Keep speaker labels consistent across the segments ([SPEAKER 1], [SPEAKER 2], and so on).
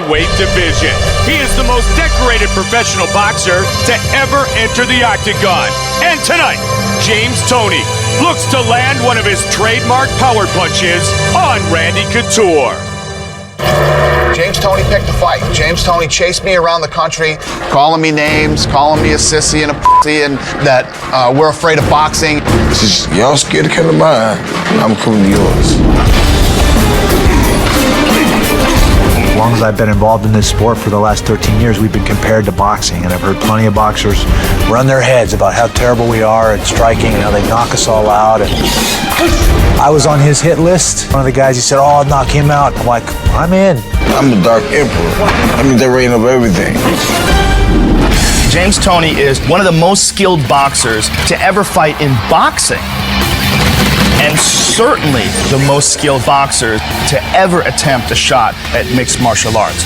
[SPEAKER 1] weight division. He is the most decorated professional boxer to ever enter the octagon. And tonight, James Toney looks to land one of his trademark power punches on Randy Couture.
[SPEAKER 2] James Toney picked a fight. James Toney chased me around the country, calling me names, calling me a sissy and a pussy, and that we're afraid of boxing.
[SPEAKER 3] It's just, y'all scared to come to mine, I'm coming to yours.
[SPEAKER 4] As long as I've been involved in this sport for the last 13 years, we've been compared to boxing, and I've heard plenty of boxers run their heads about how terrible we are at striking and how they knock us all out. And I was on his hit list. One of the guys, he said, "Oh, I'll knock him out." I'm like, I'm in.
[SPEAKER 3] I'm the Dark Emperor. I mean, they're rating up everything.
[SPEAKER 5] James Toney is one of the most skilled boxers to ever fight in boxing. And certainly the most skilled boxer to ever attempt a shot at mixed martial arts.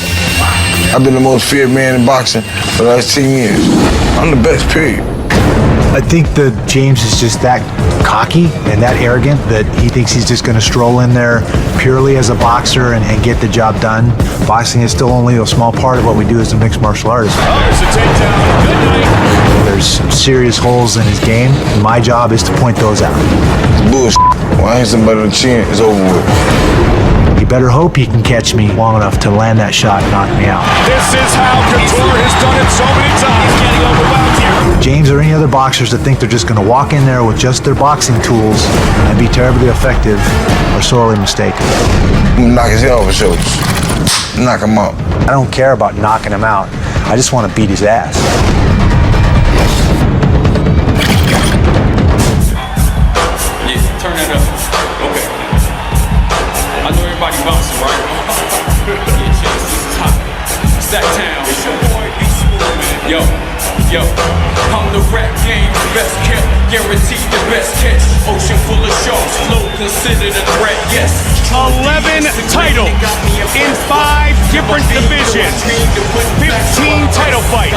[SPEAKER 3] I've been the most feared man in boxing for the last 10 years. I'm the best, period.
[SPEAKER 4] I think that James is just that cocky and that arrogant that he thinks he's just going to stroll in there purely as a boxer and get the job done. Boxing is still only a small part of what we do as a mixed martial artist.
[SPEAKER 1] Oh, there's a takedown. Good night.
[SPEAKER 4] There's some serious holes in his game. My job is to point those out.
[SPEAKER 3] It's bullshit. When I hit somebody on the chin, it's over with.
[SPEAKER 4] You better hope he can catch me long enough to land that shot and knock me out.
[SPEAKER 1] This is how Couture has done it so many times. Getting overwhelmed here.
[SPEAKER 4] James or any other boxers that think they're just going to walk in there with just their boxing tools and be terribly effective are sorely mistaken.
[SPEAKER 3] I'm gonna knock his head off his shoulders. Knock him out.
[SPEAKER 4] I don't care about knocking him out. I just want to beat his ass.
[SPEAKER 6] Turn that up. Okay. I know everybody bouncing, right? Yeah, cheers. This is hot. It's that town. It's your boy, B Smooth, man. Yo. I'm the rap game's best kept. Guaranteed the best catch. Ocean full of sharks. Flow considered a threat, yes.
[SPEAKER 1] 11 titles in 5 different divisions. 15 title fights.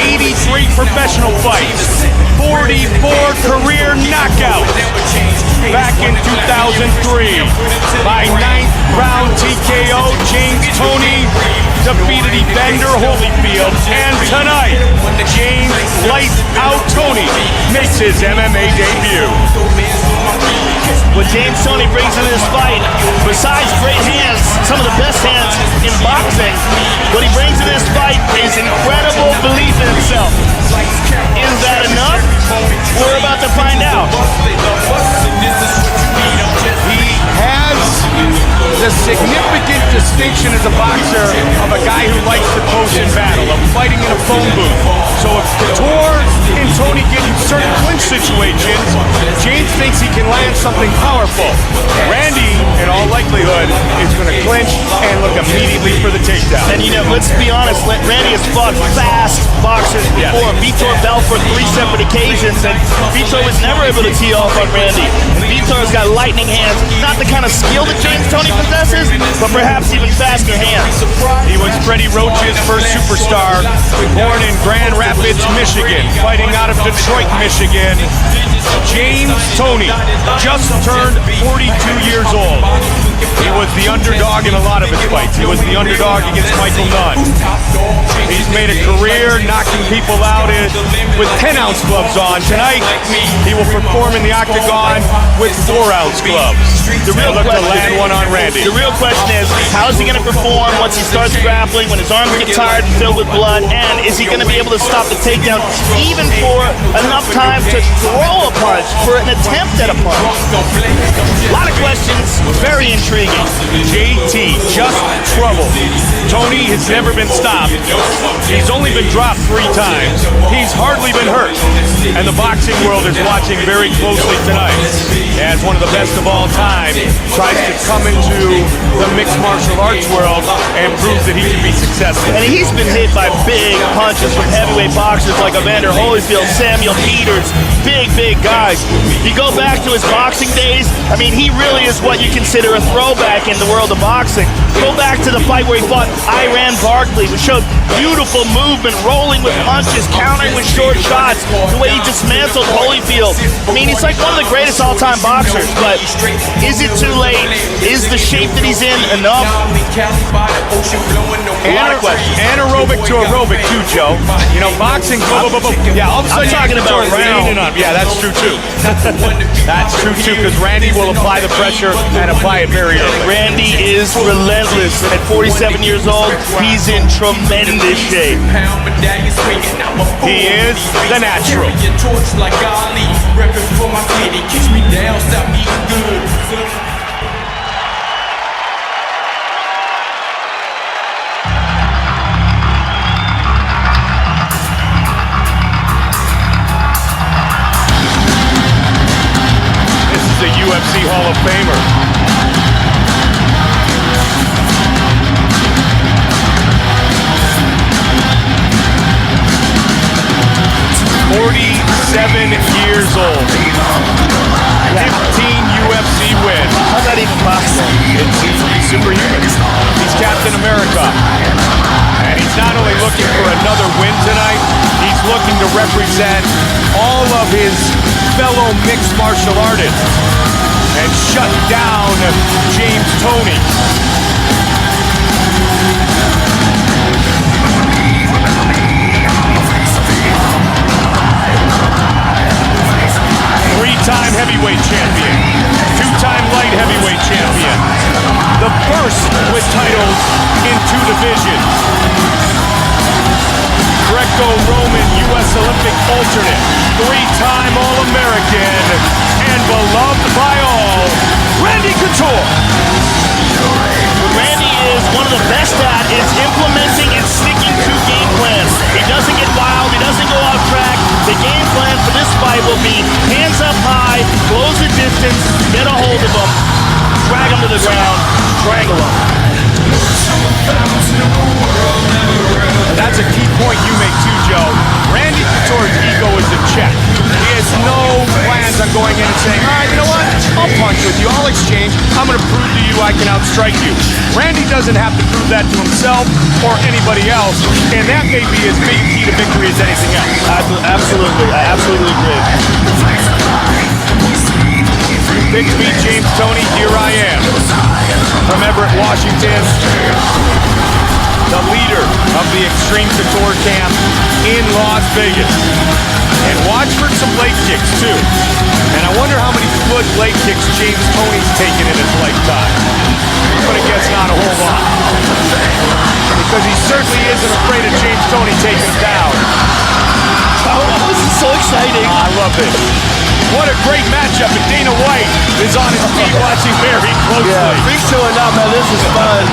[SPEAKER 1] 83 professional fights. 44 career knockouts. Back in 2003, by 9th round TKO, James Toney defeated Evander Holyfield. And tonight, James Lights Out Toney makes his MMA debut.
[SPEAKER 5] What James Toney brings into this fight, besides great hands, some of the best hands in boxing, what he brings into this fight is incredible belief in himself. Is that enough? We're about to find out.
[SPEAKER 1] He has the significant distinction as a boxer of a guy who likes to close in battle, of fighting in a phone booth. So if Couture and Toney get in certain clinch situations, James thinks he can land something powerful. Randy, in all likelihood, is going to clinch and look immediately for the takedown.
[SPEAKER 5] And let's be honest, Randy has fought fast boxers before. Vitor Belfort 3 separate occasions, and Vitor was never able to tee off on Randy. And Vitor's got lightning hands, not the kind of skill that James Toney possesses, but perhaps even faster hands.
[SPEAKER 1] He was Freddie Roach's first superstar, born in Grand Rapids, Michigan, fighting out of Detroit, Michigan. James Toney just turned 42 years old. He was the underdog in a lot of his fights. He was the underdog against Michael Nunn. He's made a career knocking people out with 10-ounce gloves on. Tonight, he will perform in the octagon with 4-ounce gloves.
[SPEAKER 5] The real
[SPEAKER 1] look to land one on Randy.
[SPEAKER 5] The real question is, how is he going to perform once he starts grappling, when his arms get tired and filled with blood, and is he going to be able to stop the takedown even for enough time to throw a punch, for an attempt at a punch? A lot of questions, very intriguing.
[SPEAKER 1] JT, just trouble. Toney has never been stopped. He's only been dropped 3 times. He's hardly been hurt. And the boxing world is watching very closely tonight as one of the best of all time tries to come into the mixed martial arts world and proves that he can be successful.
[SPEAKER 5] And he's been hit by big punches from heavyweight boxers like Evander Holyfield, Samuel Peters, big guys. You go back to his boxing days, I mean, he really is what you consider a throwback in the world of boxing. Go back to the fight where he fought Iran Barkley, which showed beautiful movement, rolling with punches, countering with short shots, the way he dismantled Holyfield. I mean, he's like one of the greatest all-time boxers, but is it too late? Is the shape that he's in enough?
[SPEAKER 1] Anaerobic to aerobic too, Joe. You know, boxing, yeah, all of a sudden
[SPEAKER 5] I'm talking about round.
[SPEAKER 1] Yeah, that's true too. That's true too, because Randy will apply the pressure and apply it very early.
[SPEAKER 5] Randy is relentless, and at 47 years old, he's in tremendous shape.
[SPEAKER 1] He is the natural. The UFC Hall of Famer. 47 years old. 15 UFC wins.
[SPEAKER 5] How's that even possible?
[SPEAKER 1] He's superhuman. He's Captain America. And he's not only looking for another win tonight, he's looking to represent all of his fellow mixed martial artists and shut down James Toney. Three-time heavyweight champion, two-time light heavyweight champion, the first with titles in two divisions, Greco-Roman U.S. Olympic alternate, three-time All-American, and beloved by all, Randy Couture.
[SPEAKER 5] Randy is one of the best at is implementing and sticking to game plans. He doesn't get wild, he doesn't go off track. The game plan for this fight will be hands up high, close the distance, get a hold of him, drag him to the ground, strangle him.
[SPEAKER 1] That's a key point you make too, Joe. Randy Couture's ego is in check. He has no plans on going in and saying, all right, you know what? I'll punch with you, I'll exchange. I'm going to prove to you I can outstrike you. Randy doesn't have to prove that to himself or anybody else, and that may be as big key to victory as anything else.
[SPEAKER 5] Absolutely, I absolutely agree.
[SPEAKER 1] Big beat James Toney, here I am. From Everett, Washington. The leader of the Extreme Couture camp in Las Vegas. And watch for some leg kicks, too. And I wonder how many foot leg kicks James Toney's taken in his lifetime. I'm going to guess not a whole lot. Because he certainly isn't afraid of James Toney taking him down.
[SPEAKER 5] Oh, this is so exciting.
[SPEAKER 1] I love this. What a great matchup, and Dana White is on his feet watching very closely.
[SPEAKER 5] Yeah, freaks to it now, man. This is fun.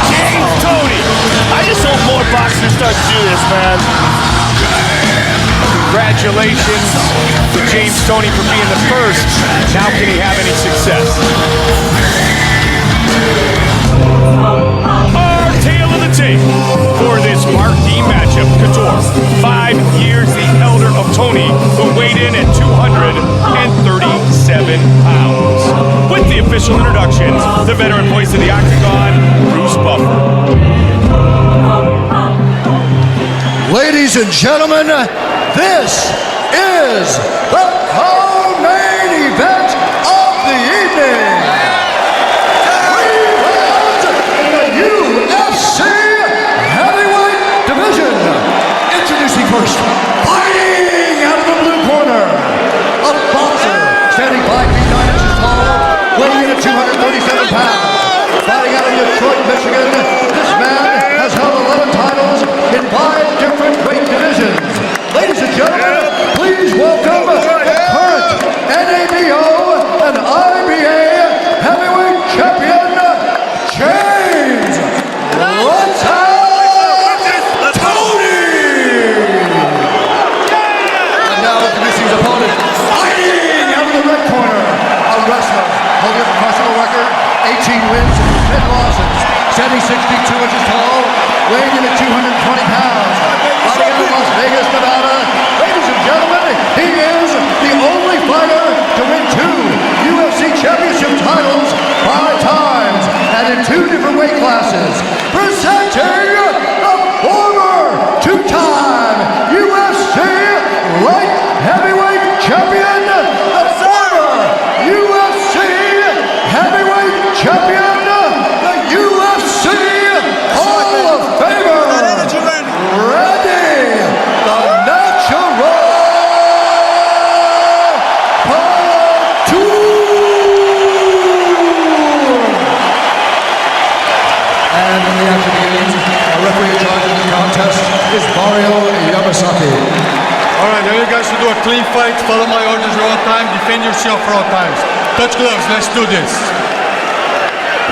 [SPEAKER 1] James Toney.
[SPEAKER 5] I just hope more boxers start to do this, man.
[SPEAKER 1] Congratulations to James Toney for being the first. Now can he have any success? Our tale of the tape for this marquee matchup, Couture. 5 years the elder of Toney, who weighed in at 237 pounds. With the official introductions, the veteran voice of the Octagon, Bruce Buffer.
[SPEAKER 7] Ladies and gentlemen, this is the co-main event of the evening. In the UFC heavyweight division. Introducing first, fighting out of the blue corner, a boxer standing 5 feet 9 inches tall, weighing in at 237 pounds. Fighting out of Detroit, Michigan, this man has held 11 titles in 5 different weight divisions. Ladies and gentlemen, please welcome the current NABO and IBA heavyweight champion, James Toney! And now introducing his opponent, fighting out of the red corner, a wrestler holding a professional record, 18 wins and 10 losses, standing 62 inches tall, weighing in at 220 pounds. Fighting out of Las Vegas, Nevada. Ladies and gentlemen, he is the only fighter to win 2 UFC championship titles 5 times and in 2 different weight classes. Presenting the former 2-time UFC light heavyweight champion, the former is Mario Yamasaki.
[SPEAKER 8] All right, now you guys should do a clean fight. Follow my orders at all times. Defend yourself for all times. Touch gloves. Let's do this.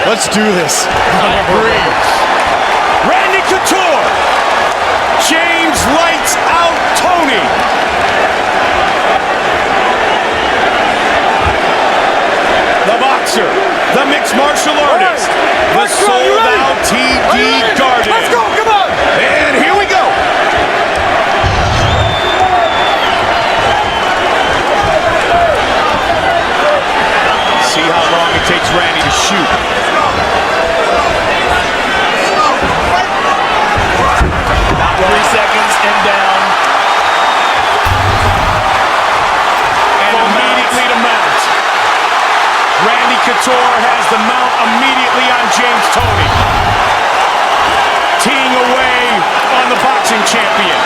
[SPEAKER 5] Let's do this.
[SPEAKER 1] I agree. Randy Couture. James lights out Tony. The boxer, the mixed martial artist, the sold-out TD Garden.
[SPEAKER 7] Let's go, come on!
[SPEAKER 1] And here we go. See how long it takes Randy to shoot.
[SPEAKER 5] 3 seconds and down.
[SPEAKER 1] And immediately to mount. Randy Couture has the mount immediately on James Tony. Teeing away on the boxing champion.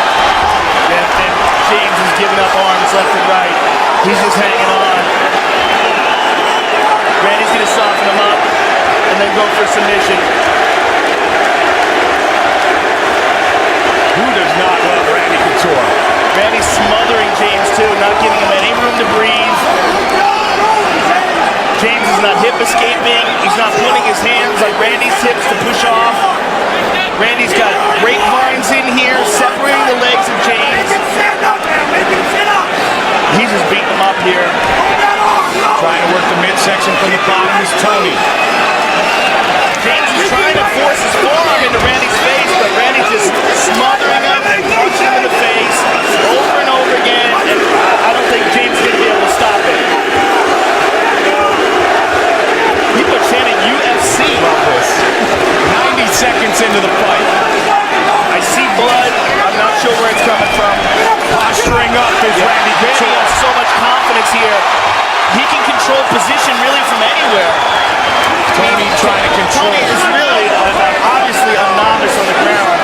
[SPEAKER 5] And James is giving up arms left and right. He's just hanging on. Randy's gonna soften him up and then go for submission.
[SPEAKER 1] Who does not love Randy Couture?
[SPEAKER 5] Randy's smothering James too, not giving him any room to breathe. James is not hip escaping. He's not putting his hands like Randy's hips to push off. Randy's got grapevines in here, separating the legs of James. He's just beating him up here.
[SPEAKER 1] Trying to work the midsection from the bottom is Tony.
[SPEAKER 5] James is trying to force his forearm into Randy's face, but Randy's just smothering him and punching him in the face over and over again, and I don't think James is going to be able to stop it. People are chanting UFC.
[SPEAKER 1] Love this. 90 seconds into the fight.
[SPEAKER 5] I see blood. I'm not sure where it's coming from.
[SPEAKER 1] Posturing up is Randy
[SPEAKER 5] Randy
[SPEAKER 1] Couture.
[SPEAKER 5] has so much confidence here. He can control position really from anywhere.
[SPEAKER 1] Tony trying to control.
[SPEAKER 5] Tony is really, obviously, a novice on the ground.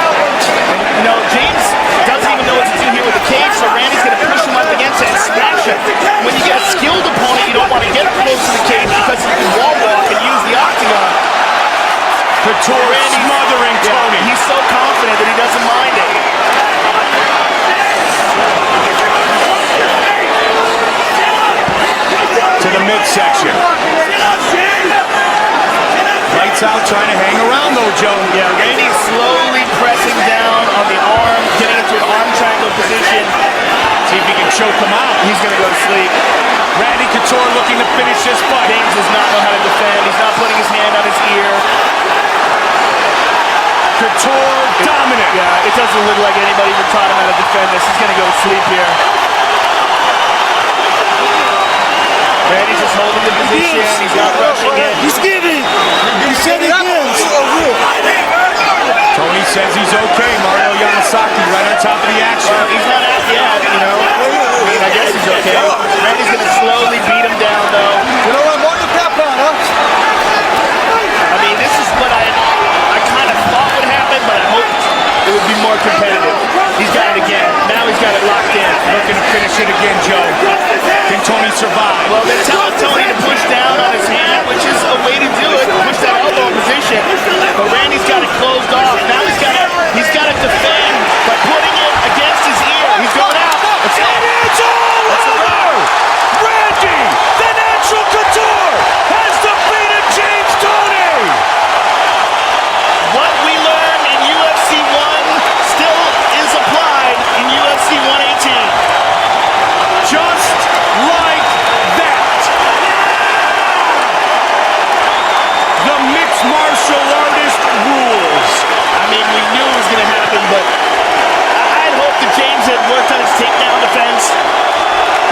[SPEAKER 5] And, James doesn't even know what to do here with the cage, so Randy's going to push him up against it and smash him. When you get a skilled opponent, you don't want to get up close to the cage because you can wall walk and use the octagon.
[SPEAKER 1] Couture smothering Tony.
[SPEAKER 5] He's so confident that he doesn't mind it.
[SPEAKER 1] To the midsection. Lights out, trying to hang around though, Joe.
[SPEAKER 5] Yeah, Randy's slowly pressing down on the arm, getting into an arm triangle position.
[SPEAKER 1] See if he can choke him out.
[SPEAKER 5] He's going to go to sleep.
[SPEAKER 1] Randy Couture looking to finish this fight.
[SPEAKER 5] James does not know how to defend. He's not putting his hand on his ear.
[SPEAKER 1] Couture dominant.
[SPEAKER 5] Yeah, it doesn't look like anybody even taught him how to defend this. He's going to go to sleep here. Randy's just holding the position. He's not rushing it.
[SPEAKER 3] He's giving. He said he gives.
[SPEAKER 1] Tony says he's okay. Mario Yamasaki right on top of the action.
[SPEAKER 5] He's not out yet, I mean, I guess he's okay. Randy's going to slowly beat him down, though.
[SPEAKER 3] You know what? More than that, huh?
[SPEAKER 5] I mean, this is what I kind of thought would happen, but I hoped it would be more competitive. He's got it again. Now he's got it locked in.
[SPEAKER 1] Looking to finish it again, Joe. Can Tony survive?
[SPEAKER 5] Well, they're telling Tony to push down on his hand, which is a way to do it. Push that elbow in position. But Randy's got it closed off. Now he's got to defend by putting it against his ear. He's going out.
[SPEAKER 1] It's all over! Randy, the natural Couture, has defeated James Tony!
[SPEAKER 5] What we learned in UFC 1 still is applied in UFC 118.
[SPEAKER 1] Just like that. The mixed martial artist rules.
[SPEAKER 5] I mean, we knew it was going to happen, but I'd hoped that James had worked on his takedown defense.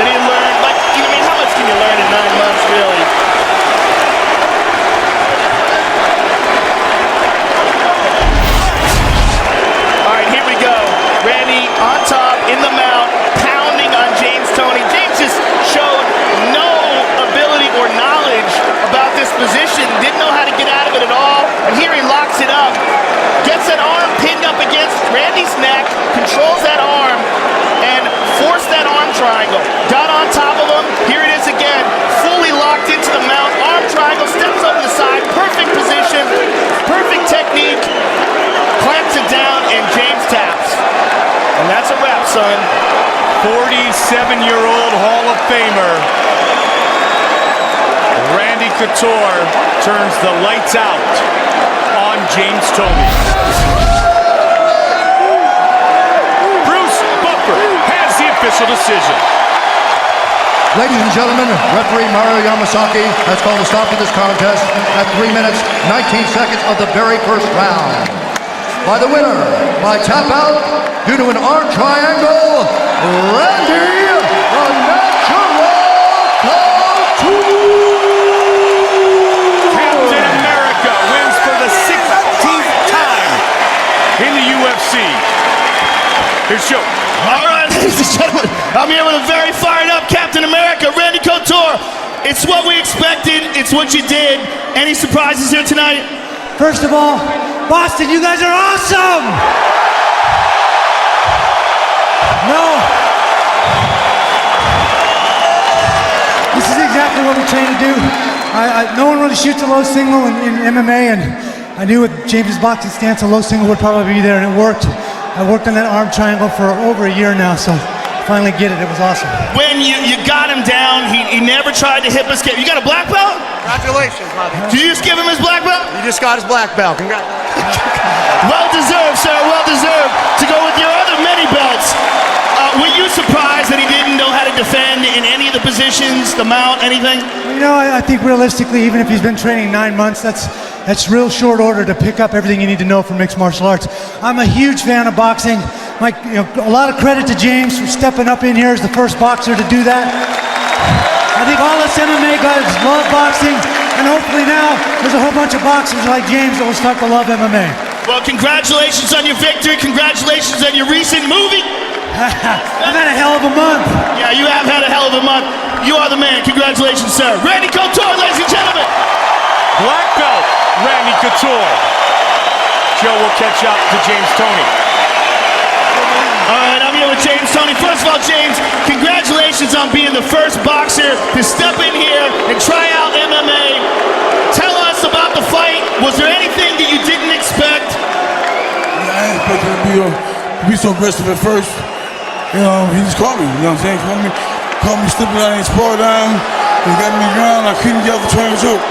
[SPEAKER 5] That he learned, how much can you learn in 9 months, really? All right, here we go. Randy on top, in the mount, pounding on James Tony. James just showed no ability or knowledge about this position, didn't know how to get out of it at all, and here he locks it up. Gets that arm pinned up against Randy's neck, controls that arm, and forced that arm triangle. Got on top of him, here it is again, fully locked into the mount, arm triangle, steps over the side, perfect position, perfect technique, clamps it down, and James taps. And that's a wrap, son.
[SPEAKER 1] 47-year-old Hall of Famer Randy Couture turns the lights out on James Toney. Bruce Buffer has the official decision.
[SPEAKER 7] Ladies and gentlemen, referee Mario Yamasaki has called a stop to this contest at 3 minutes, 19 seconds of the very first round. By the winner, by tap out, due to an arm triangle, Randy the Natural Couture!
[SPEAKER 1] Captain America wins for the 16th time in the UFC. Here's Joe.
[SPEAKER 5] All right, ladies and gentlemen, I'm here with a very fired up Captain America, Randy Couture. It's what we expected. It's what you did. Any surprises here tonight?
[SPEAKER 9] First of all, Boston, you guys are awesome! No. This is exactly what we train to do. No one really shoots a low single in MMA, and I knew with James's boxing stance, a low single would probably be there, and it worked. I worked on that arm triangle for over a year now, so finally get it. It was awesome.
[SPEAKER 5] When you got him down, he never tried to hip escape. You got a black belt?
[SPEAKER 10] Congratulations, brother.
[SPEAKER 5] Did you just give him his black belt?
[SPEAKER 10] You just got his black belt. Congratulations.
[SPEAKER 5] Well deserved, sir. Well deserved. To go with your other many belts. Were you surprised that he didn't know how to defend in any of the positions, the mount, anything?
[SPEAKER 9] You know, I think realistically, even if he's been training 9 months, that's real short order to pick up everything you need to know from mixed martial arts. I'm a huge fan of boxing. Mike, a lot of credit to James for stepping up in here as the first boxer to do that. I think all us MMA guys love boxing, and hopefully now there's a whole bunch of boxers like James that will start to love MMA.
[SPEAKER 5] Well, congratulations on your victory. Congratulations on your recent movie.
[SPEAKER 9] I've had a hell of a month.
[SPEAKER 5] Yeah, you have had a hell of a month. You are the man. Congratulations, sir. Randy Couture, ladies and gentlemen.
[SPEAKER 1] Black belt, Randy Couture. Joe will catch up to James Toney.
[SPEAKER 5] All right, I'm here with James Toney. First of all, James, congratulations on being the first boxer to step in here and try out MMA. Tell us about the fight. Was there anything that you didn't expect?
[SPEAKER 3] I didn't expect him to be so aggressive at first. You know, he just caught me. You know what I'm saying? Caught me slipping down and spar down. He got me down. I couldn't get off the triangle choke.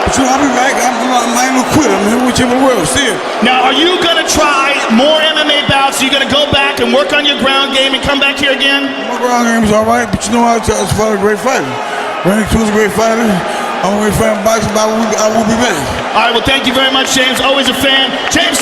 [SPEAKER 3] But you know, I'll be back. I'm not going to quit. I'm here with you in the world. See it.
[SPEAKER 5] Now, are you going to try more MMA bouts? Are you going to go back and work on your ground game and come back here again?
[SPEAKER 3] My ground game is all right, but you know, I was a great fighter. Randy Couture's a great fighter. I'm a great fan of boxing, but I will be back.
[SPEAKER 5] All right, well, thank you very much, James. Always a fan. James